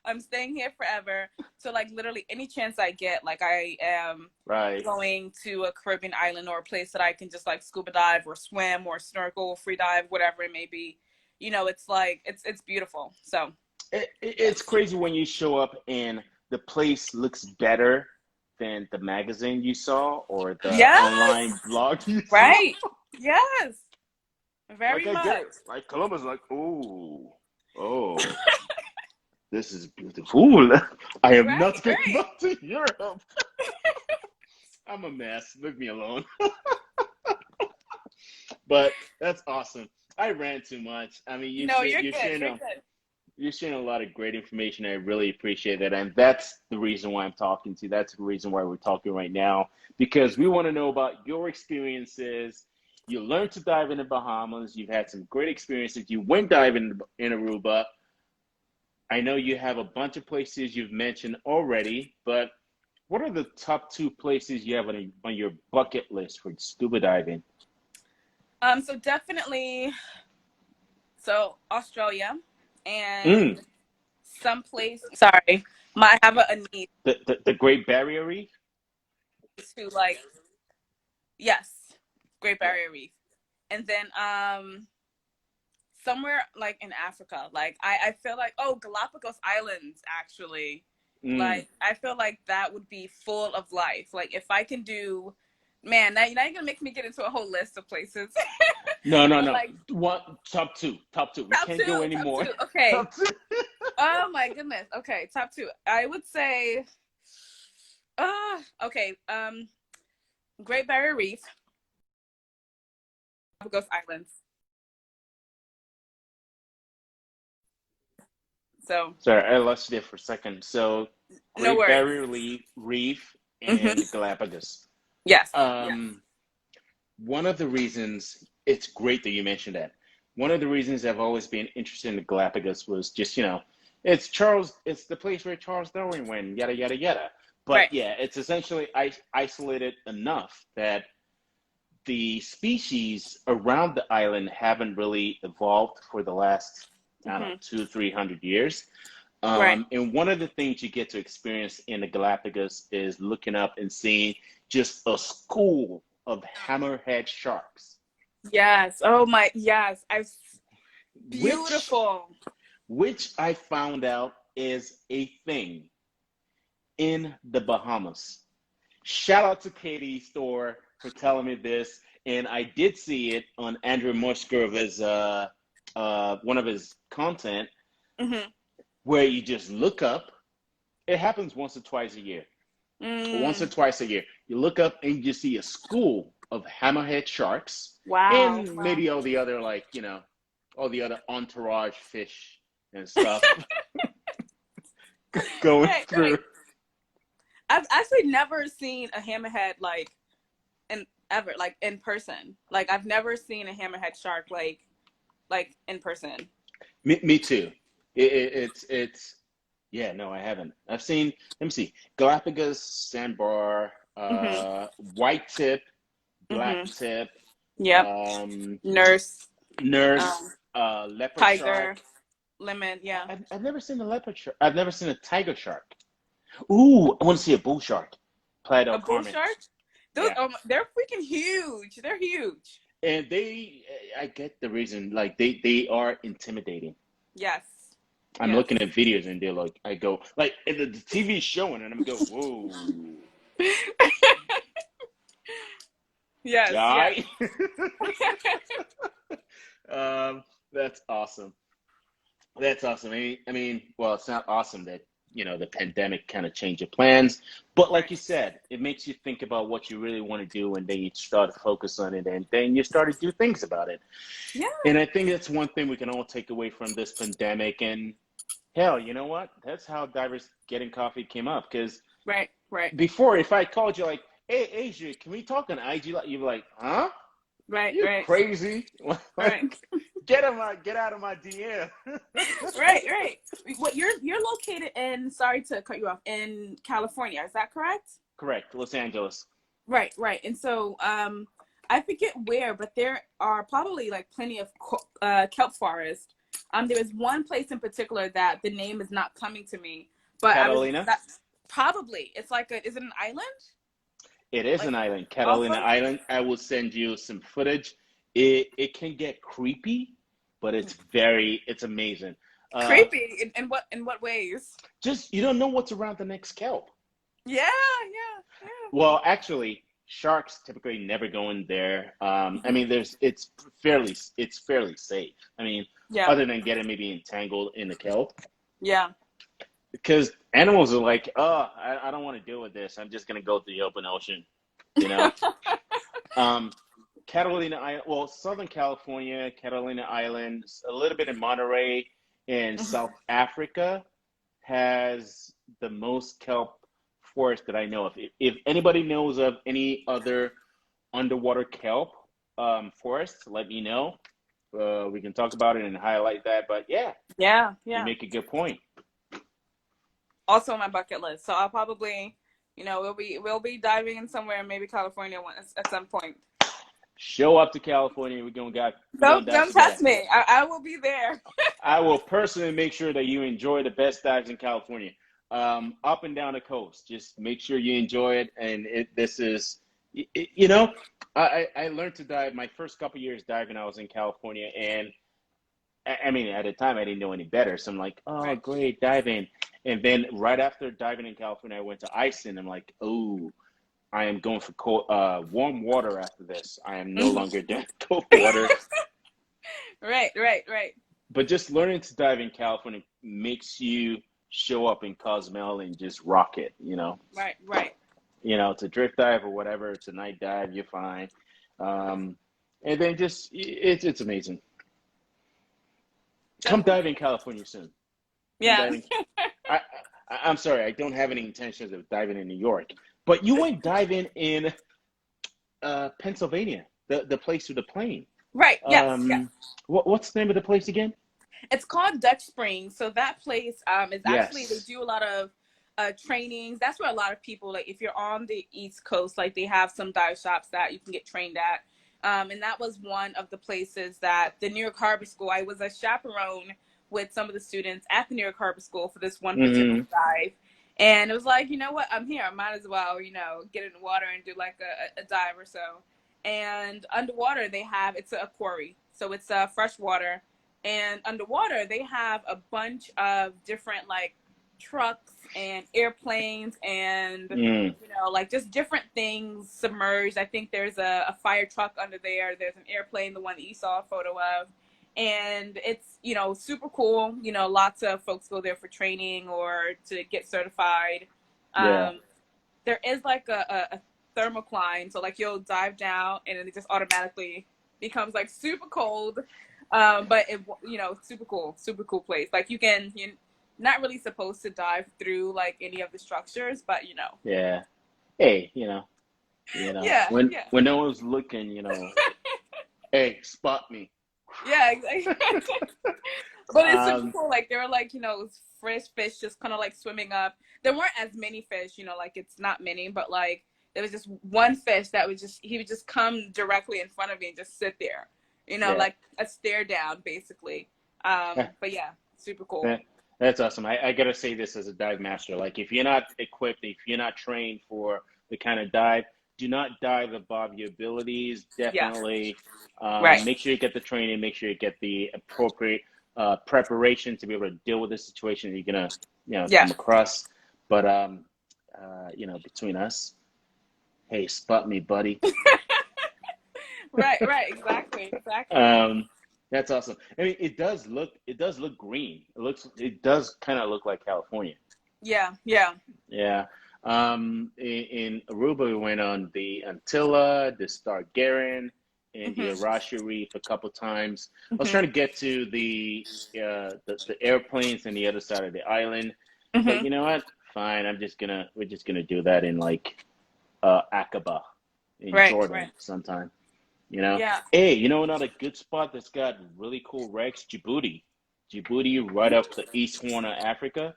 I'm staying here forever. So like literally any chance I get, like I am Right. going to a Caribbean island or a place that I can just like scuba dive or swim or snorkel, free dive, whatever it may be. It's like it's beautiful. So It's yes. crazy when you show up and the place looks better than the magazine you saw or the online Yes. blog you saw. Right. Yes. Like Very I get it. much. Like Columbus, like, oh, this is beautiful. I am Right, not going right. back to Europe. I'm a mess. Leave me alone. But that's awesome. I ran too much. I mean, No, you're good. You're good. you're sharing a lot of great information. I really appreciate that, and that's the reason why I'm talking to you. That's the reason why we're talking right now because we want to know about your experiences. You learned to dive in the Bahamas. You've had some great experiences. You went diving in Aruba. I know you have a bunch of places you've mentioned already, but what are the top two places you have on your bucket list for scuba diving? So definitely, Australia and Mm, someplace. Sorry, I have a niece the Great Barrier Reef? who like yes, Great Yeah. Barrier Reef, and then somewhere like in Africa. Like I feel like Galapagos Islands actually. Mm. Like I feel like that would be full of life. Like if I can do, man, now you're gonna make me get into a whole list of places. No, no, But no. like One top two, top two. We top can't go two, top anymore. two. Okay. Top two. Oh my goodness. Okay, top two. I would say, okay. Great Barrier Reef, Galapagos Islands. So Sorry, I lost you there for a second. So, no Great worries. Barrier Reef Hmm. and Galapagos. Yes. Yes. Um, One of the reasons it's great that you mentioned that. One of the reasons I've always been interested in the Galapagos was just, it's the place where Charles Darwin went, yada, yada, yada. But Right. yeah, it's essentially isolated enough that the species around the island haven't really evolved for the last, I don't know, Hmm. 200-300 years. Right. And one of the things you get to experience in the Galapagos is looking up and seeing just a school of hammerhead sharks, Yes. Oh my. Yes. I. which Beautiful. which I found out is a thing in the Bahamas. Shout out to Katie Store for telling me this, and I did see it on Andrew Musgrove's one of his content Hmm. where you just look up. It happens once or twice a year. Once or Mm. twice a year, you look up and you see a school of hammerhead sharks Wow. and Wow. maybe all the other all the other entourage fish and stuff going Right. through. Right. I've actually never seen a hammerhead in ever like in person. Like I've never seen a hammerhead shark like in person. Me too. It's yeah, no, I haven't. I've seen, let me see, Galapagos, sandbar, Hmm. white tip, black Hmm. tip, Yep. um, Nurse, nurse, leopard tiger, shark. lemon. Yeah. I've never seen a leopard shark. I've never seen a tiger shark. Ooh, I want to see a bull shark. Playa del A bull Carmen. shark. Those Yeah. they're freaking huge. They're huge. And I get the reason, like they are intimidating. Yes. I'm Yes. looking at videos and they're like, I go, like, and the TV's showing and I'm go, whoa. Yes. Yeah. Yes. That's awesome. That's awesome. Well, it's not awesome that, the pandemic kind of changed your plans, but like Right. you said, it makes you think about what you really want to do and then you start to focus on it and then you start to do things about it. Yeah. And I think that's one thing we can all take away from this pandemic. And hell, you know what? That's how Divers Getting Coffee came up. Because Right. Right. before, if I called you like, "Hey, Asia, can we talk on IG?" Like, you'd be like, "Huh? Right. You Right. crazy? Right. Like, get out of my DM." Right. Right. What you're located in? Sorry to cut you off. In California, is that correct? Correct, Los Angeles. Right. Right. And so, I forget where, but there are probably like plenty of kelp forest. There is one place in particular that the name is not coming to me, but I was Catalina. that probably it's like a is it an island It is like an island, off Catalina of Island. I will send you some footage. It can get creepy, but it's amazing. Uh, creepy in what ways? just you don't know what's around the next kelp. Yeah. Yeah. Well, actually, sharks typically never go in there. Yeah. I Hmm. mean, it's fairly safe. I mean, Yeah. other than getting maybe entangled in the kelp, Yeah. because animals are like, oh, I don't want to deal with this. I'm just gonna go to the open ocean, you know. Um, Catalina Island, well, Southern California, Catalina Islands, a little bit in Monterey, in South Africa has the most kelp forest that I know of. If anybody knows of any other underwater kelp forests, let me know. We can talk about it and highlight that. But yeah, Yeah. you Yeah. make a good point. Also on my bucket list. So I'll probably, we'll be diving in somewhere, maybe California at some point. Show up to California. We're gonna dive Don't together. test me. I will be there. I will personally make sure that you enjoy the best dives in California, up and down the coast. Just make sure you enjoy it. And this is, I learned to dive my first couple years diving. I was in California, and I mean, at the time, I didn't know any better. So I'm like, oh, Right. great, diving. And then right after diving in California, I went to Iceland. I'm like, oh, I am going for warm water after this. I am no Mhm. longer doing cold water. Right. Right. Right. But just learning to dive in California makes you show up in Cozumel and just rock it, Right. Right. It's a drift dive or whatever, it's a night dive, you're fine. Um, and then it's amazing. Come dive Definitely. in California soon. I'm Yeah. diving. I, I'm sorry, I don't have any intentions of diving in New York, but you went diving in Pennsylvania, the place with the plane. Right. Yes. Yes. Um, what's the name of the place again? It's called Dutch Springs. So that place is actually, they Yes. do a lot of trainings. That's where a lot of people, like if you're on the East Coast, like they have some dive shops that you can get trained at. And that was one of the places that the New York Harbor School, I was a chaperone with some of the students at the New York Harbor School for this one particular Hmm. dive. And it was like, you know what, I'm here. I might as well, get in the water and do like a dive or so. And underwater, they have, it's a quarry. So it's fresh water, and underwater they have a bunch of different like trucks and airplanes and Mm, like just different things submerged. I think there's a fire truck under there, there's an airplane, the one that you saw a photo of, and it's super cool. Lots of folks go there for training or to get certified. yeah. There is like a thermocline, so like you'll dive down and then it just automatically becomes like super cold. But it, super cool place. Like you're not really supposed to dive through like any of the structures, but Yeah. Hey, yeah, when yeah, no one's looking, hey, spot me. yeah, exactly. But it's super Um, cool. Like there were like fresh fish just kind of like swimming up. There weren't as many fish, like it's not many, but like there was just one fish that was just he would just come directly in front of me and just sit there, yeah. like a stare down basically. But yeah, super cool. That, that's awesome. I gotta say this as a dive master. Like, if you're not equipped, if you're not trained for the kind of dive, do not dive above your abilities. Yeah, Definitely right. make sure you get the training, make sure you get the appropriate preparation to be able to deal with the situation you're gonna, Yeah. come across. But between us, hey, spot me, buddy. Right, right, exactly, exactly. Um, that's awesome. I mean, it does look green. It does kind of look like California. Yeah, yeah. Yeah. In Aruba, we went on the Antilla, the Stargaren, and the Mhm. Arashi Reef a couple times. I was Mhm. trying to get to the airplanes on the other side of the island, but Mhm. you know what? Fine. We're just gonna do that in like Aqaba in Right, Jordan right. sometime. You know, Yeah. hey, another good spot that's got really cool wrecks, Djibouti. Djibouti, right off the east horn of Africa.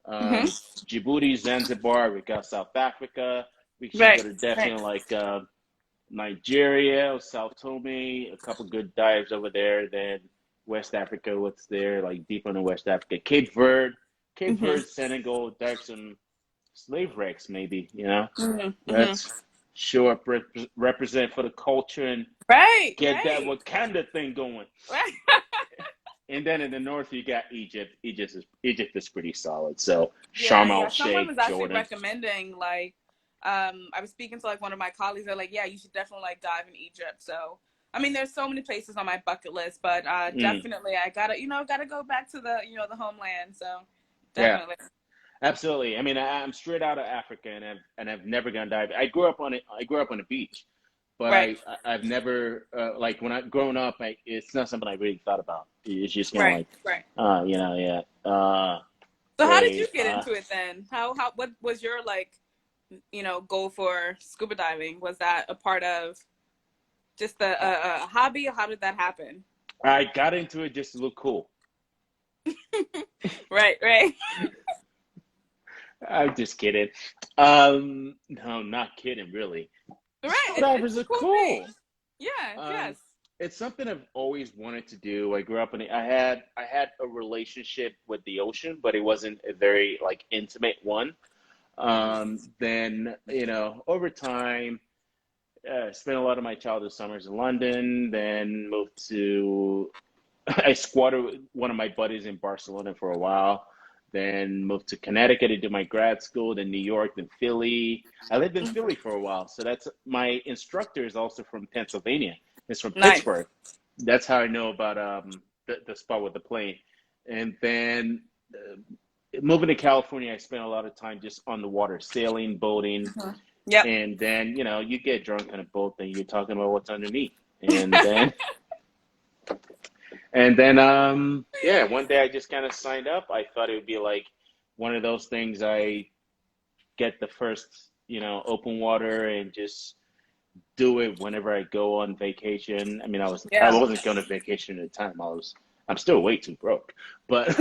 Mhm. Djibouti, Zanzibar, we got South Africa. We should go Right, to right. definitely like Nigeria or South Tome, a couple good dives over there. Then West Africa, what's there? Like deep into West Africa. Cape Mhm. Verde, Senegal, dive some slave wrecks maybe, Mhm. Mhm. Let's show up, represent for the culture and Right, get that right. Wakanda thing going. Right. And then in the north, you got Egypt. Egypt is pretty solid. So Sharm Yeah, el yeah. Someone Sheikh, was actually Jordan. recommending like I was speaking to like one of my colleagues, they're like, yeah, you should definitely like dive in Egypt. So I mean there's so many places on my bucket list, but Mm, definitely I gotta go back to the homeland. So yeah, definitely. absolutely. I mean, I'm straight out of Africa, and I've never gone diving. I grew up on the beach, but Right. I've never like when I grown up. It's not something I really thought about. It's just kind of Right. like, Right. yeah. So how did you Hey, get into it then? How what was your like, goal for scuba diving? Was that a part of just a hobby, or how did that happen? I got into it just to look cool. Right, right. I'm just kidding. No, not kidding, really. Right. Scuba It's divers a are cool cool. thing. Yeah, Um, yes. it's something I've always wanted to do. I grew up in I had a relationship with the ocean, but it wasn't a very like intimate one. Then over time, spent a lot of my childhood summers in London. Then moved to I squatted with one of my buddies in Barcelona for a while. Then moved to Connecticut to do my grad school, then New York, then Philly. I lived in Mhm. Philly for a while. So that's my instructor is also from Pennsylvania. He's from Nice. Pittsburgh. That's how I know about the spot with the plane. And then moving to California, I spent a lot of time just on the water, sailing, boating. Mhm. Yep. And then, you get drunk on a boat and you're talking about what's underneath. And then And then, yeah, one day I just kind of signed up. I thought it would be like one of those things. I get the first, open water and just do it whenever I go on vacation. I mean, I Yeah. wasn't going to vacation at the time. I'm still way too broke, but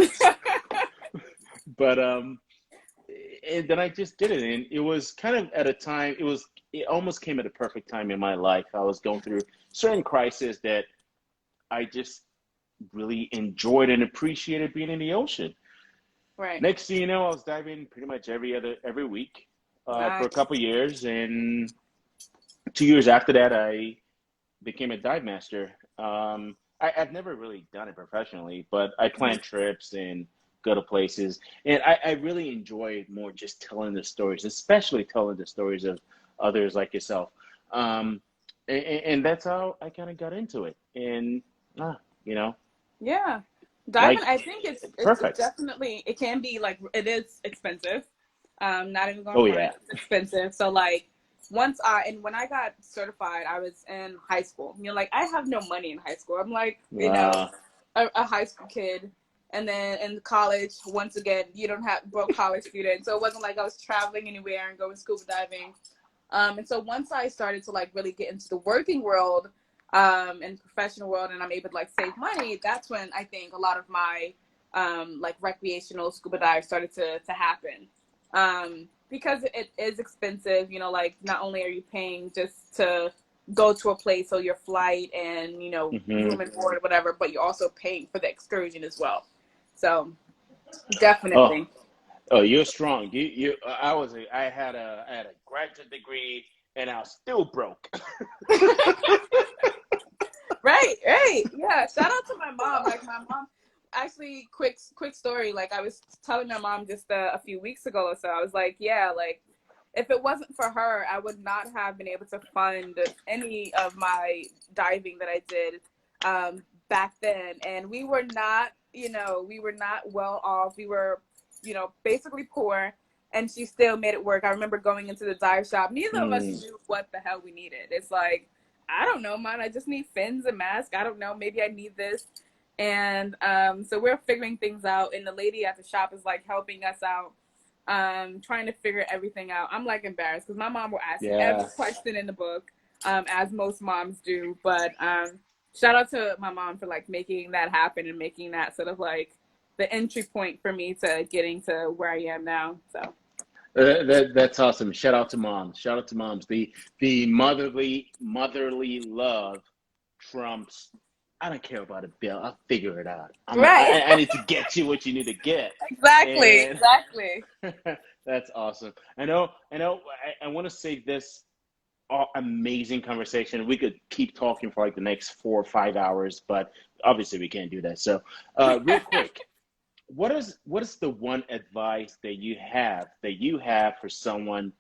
but and then I just did it, and it was kind of at a time. It almost came at a perfect time in my life. I was going through certain crises that I just really enjoyed and appreciated being in the ocean. Right. Next thing you know, I was diving pretty much every week for a Nice. couple of years, and 2 years after that, I became a dive master. I've never really done it professionally, but I Mhm. plan trips and go to places, and I really enjoy more just telling the stories, especially telling the stories of others like yourself. Um, and that's how I kind of got into it, and you know, Yeah. Diving, like I think it's perfect. definitely, it can be like, it is expensive. Not even going Oh front, yeah. it's expensive. So like and when I got certified, I was in high school. Like I have no money in high school. I'm like, Uh, a high school kid. And then in college, once again, you don't have broke college student. So it wasn't like I was traveling anywhere and going scuba diving. And so once I started to like really get into the working world, and professional world, and I'm able to like save money, that's when I think a lot of my like recreational scuba dive started to happen. Because it is expensive, like not only are you paying just to go to a place, so your flight and hmm room and board or whatever, but you're also paying for the excursion as well. So Oh, definitely. oh, you're strong. I had a graduate degree, and I was still broke. Right, right. Yeah. Shout out to my mom. Like my mom actually quick story. Like I was telling my mom just a few weeks ago or so. I was like, yeah, like if it wasn't for her, I would not have been able to fund any of my diving that I did back then. And we were not well off. We were, basically poor. And she still made it work. I remember going into the dive shop. Neither of us Mm. knew what the hell we needed. It's like, I don't know, man. I just need fins and mask. I don't know. Maybe I need this. And so we're figuring things out. And the lady at the shop is like helping us out, trying to figure everything out. I'm like embarrassed because my mom will ask every Yeah. question in the book, as most moms do. But shout out to my mom for like making that happen and making that sort of like the entry point for me to getting to where I am now. So That's awesome. Shout out to moms. Shout out to moms. The motherly love trumps. I don't care about a bill. I'll figure it out. right, I need to get you what you need to get, exactly, and exactly. that's awesome. I know. I want to say this amazing conversation. We could keep talking for like the next 4 or 5 hours, but obviously we can't do that. So, real quick, what is the one advice that you have for someone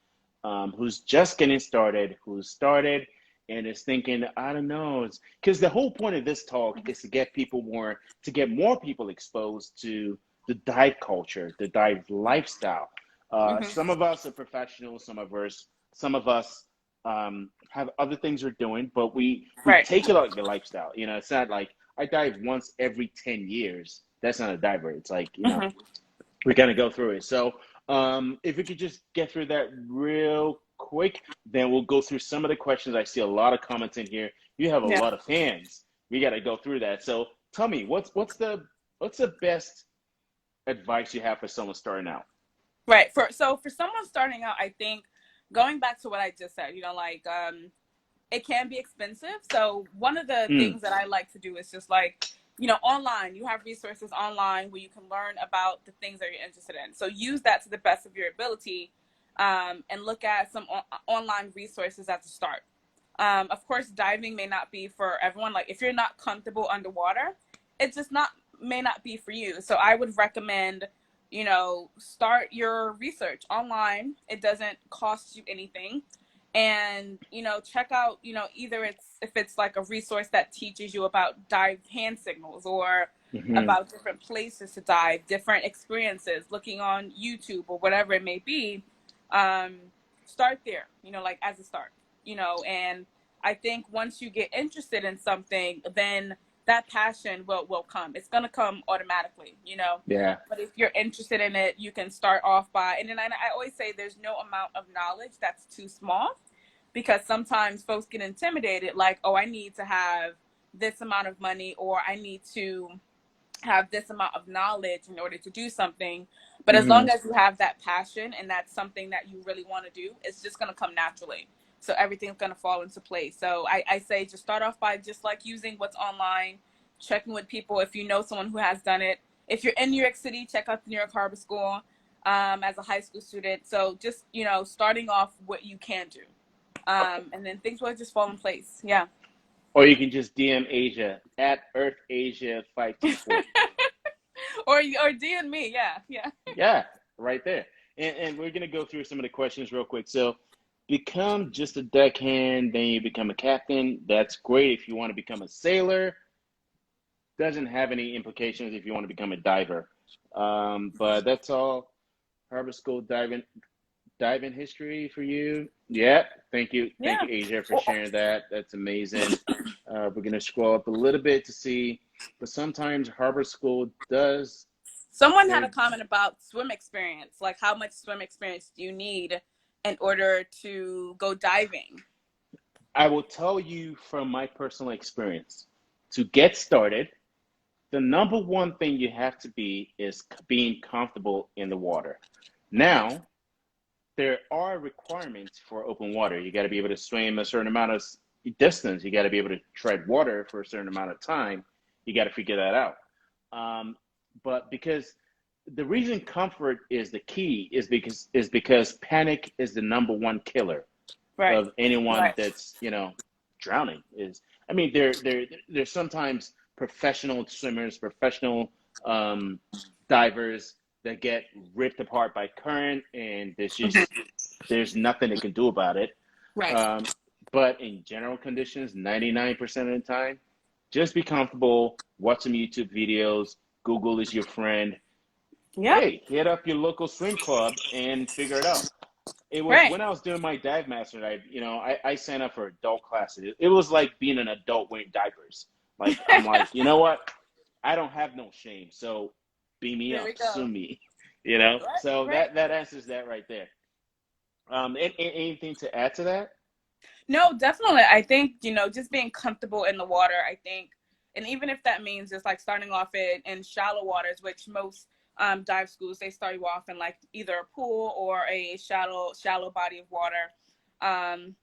who's just getting started, who's started and is thinking, I don't know, because the whole point of this talk is to get more people exposed to the dive culture, the dive lifestyle. Some Hmm. of us are professionals, some of us have other things we're doing, but we Right. take it like a lifestyle. It's not like I dive once every 10 years. That's not a diver. It's like, Hmm. we're gonna go through it. So if we could just get through that real quick, then we'll go through some of the questions. I see a lot of comments in here. You have a Yeah. lot of fans. We got to go through that. So tell me, what's the best advice you have for someone starting out? Right. For someone starting out, I think going back to what I just said, like it can be expensive. So one of the Mm, things that I like to do is just like, online, you have resources online where you can learn about the things that you're interested in. So use that to the best of your ability, and look at some online resources at the start. Of course, diving may not be for everyone. Like if you're not comfortable underwater, it just not may not be for you. So I would recommend, start your research online. It doesn't cost you anything. And, check out, either if it's like a resource that teaches you about dive hand signals or hmm about different places to dive, different experiences, looking on YouTube or whatever it may be. Um, Start there, like as a start, and I think once you get interested in something, then that passion will come. It's gonna come automatically, you know. Yeah. But if you're interested in it, you can start off by, and then I always say there's no amount of knowledge that's too small, because sometimes folks get intimidated, like, oh, I need to have this amount of money, or I need to have this amount of knowledge in order to do something. But as Hmm. long as you have that passion and that's something that you really want to do, it's just going to come naturally. So everything's going to fall into place. So I say just start off by just like using what's online, checking with people if you know someone who has done it. If you're in New York City, check out the New York Harbor School as a high school student. So just, you know, starting off what you can do. And then things will just fall in place. Yeah. Or you can just DM Asia at Earth Asia 524. Or D and me. Yeah. Yeah. Yeah, right there. And we're gonna go through some of the questions real quick. So become just a deckhand, then you become a captain. That's great if you want to become a sailor. Doesn't have any implications if you want to become a diver. But that's all Harbor School diving history for you. Yeah, thank Yeah. you, Asia, for sharing that. That's amazing. We're gonna scroll up a little bit to see, but sometimes Harbor School does Someone had a their. comment about swim experience. Like, how much swim experience do you need in order to go diving? I will tell you from my personal experience. To get started, the number one thing you have to be is being comfortable in the water. Now, there are requirements for open water. You got to be able to swim a certain amount of distance. You got to be able to tread water for a certain amount of time. You got to figure that out. Um, but because the reason comfort is the key is because panic is the number one killer Right. of anyone Right. that's drowning. Is I mean there's sometimes professional swimmers, professional divers that get ripped apart by current, and there's nothing they can do about it. Right. Um, but in general conditions, 99% of the time, just be comfortable, watch some YouTube videos. Google is your friend. Yep. Hey, hit up your local swim club and figure it out. It was Right. when I was doing my dive master. I signed up for adult classes. It was like being an adult wearing diapers. Like I'm like, you know what? I don't have no shame. So beam me There up, we sue go. me. Right. So Right. that answers that right there. Anything to add to that? No, definitely. I think, you know, just being comfortable in the water, I think, and even if that means just like starting off in shallow waters, which most dive schools, they start you off in like either a pool or a shallow body of water. Um,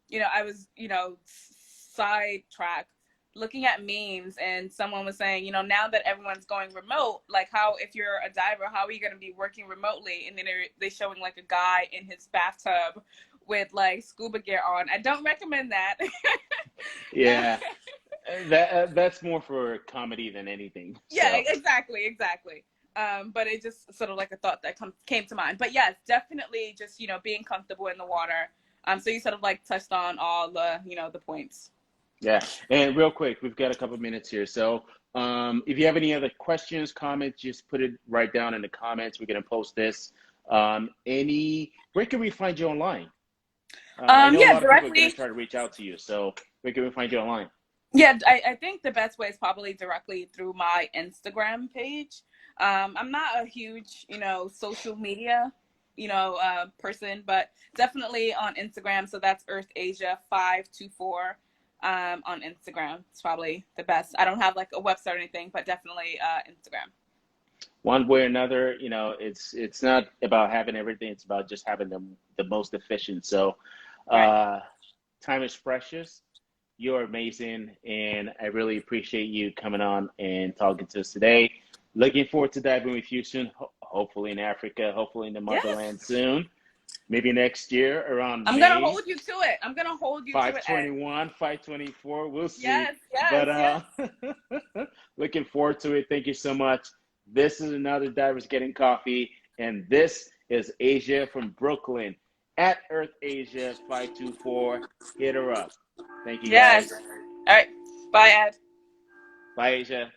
you know, I was, you know, sidetrack looking at memes, and someone was saying, you know, now that everyone's going remote, like, how, if you're a diver, how are you going to be working remotely? And then they showing like a guy in his bathtub with like scuba gear on. I don't recommend that. Yeah, that's more for comedy than anything. Yeah, So exactly. But it just sort of like a thought that came to mind. But yes, definitely just, you know, being comfortable in the water. So you sort of like touched on all the, you know, the points. yeah, and real quick, we've got a couple minutes here. So if you have any other questions, comments, just put it right down in the comments. We're gonna post this. Where can we find you online? I know a Yeah, lot of people are gonna directly. try to reach out to you. So where can we find you online? Yeah, I think the best way is probably directly through my Instagram page. I'm not a huge, you know, social media, you know, person, but definitely on Instagram. So that's Earth Asia 524 on Instagram. It's probably the best. I don't have like a website or anything, but definitely Instagram. One way or another, it's not about having everything. It's about just having the most efficient. So Right. uh, time is precious. You're amazing, and I really appreciate you coming on and talking to us today. Looking forward to diving with you soon, hopefully in Africa, hopefully in the Yes. motherland soon. Maybe next year around I'm gonna May hold you to it. I'm gonna hold you to it, Ed. 521, 524. We'll see. Yes, yes, But yes. looking forward to it. Thank you so much. This is another Divers Getting Coffee, and this is Asia from Brooklyn at Earth Asia 524. Hit her up. Thank you Yes. guys. All right. Bye, Ed. Bye, Asia.